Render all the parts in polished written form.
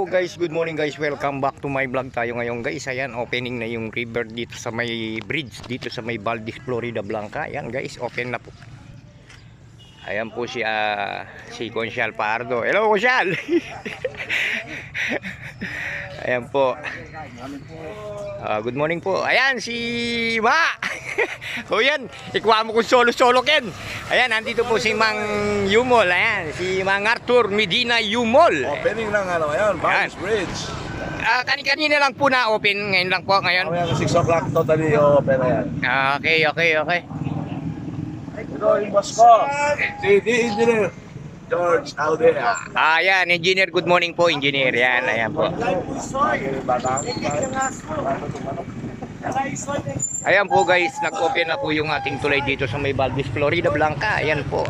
So guys, good morning guys. Welcome back to my vlog tayo ngayon guys. Ayan, opening na yung river dito sa may bridge dito sa may Valdez, Florida Blanca. Ayan guys, open na po. Ayan po si Consial Pardo. Hello Consial. Ayan po. Good morning po. Ayan si Ma. O yan, ikuha mo kung solo-solo Ken. Ayan, nandito po si Mang Yumol. Ayan, si Mang Arthur Medina Yumol. Opening lang ayan, Valdez Bridge. Kanina lang po na open, ngayon lang po ngayon. Ayan, 6 o'clock totally open na yan. Okay. Ito yung boss ko, si Engineer George Aldea. Ayan, engineer, good morning po engineer. Yan, ayan po. Ayan po guys, nag-open na po yung ating tulay dito sa may Valdez, Florida Blanca. Ayan po.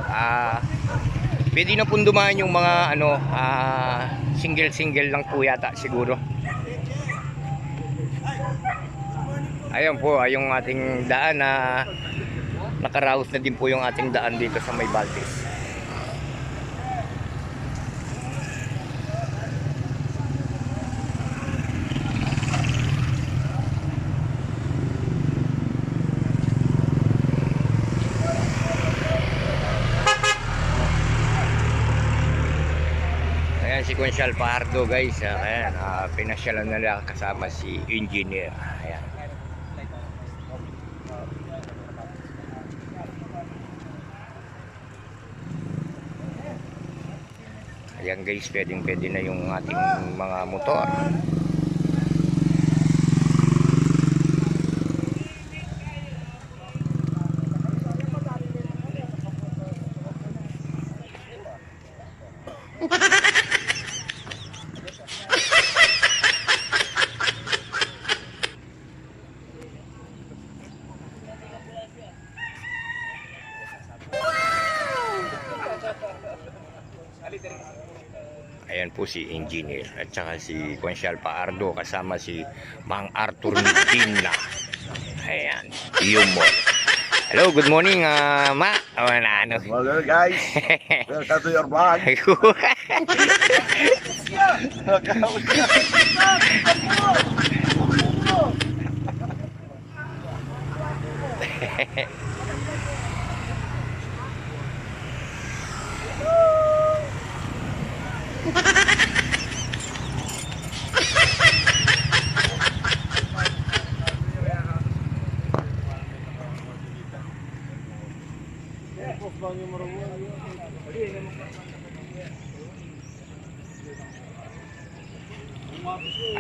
Pwede na pong dumaan yung mga single lang po yata siguro. Ayan po, yung ating daan na nakaraos na din po yung ating daan dito sa may Valdez. Ayan si Consial Pardo guys. Ayan, pinasyalan na lang kasama si engineer. Ayan. Ayan guys, pwede na yung ating mga motor. Ayan po si engineer at saka si Consial Pardo kasama si Mang Arthur Medina. Ayan, Yumol. Hello, good morning Ma. Well guys, welcome to your vlog.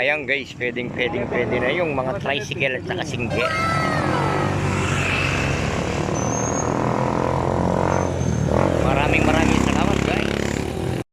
Ayan guys, pwede na yung mga tricycle at saka single.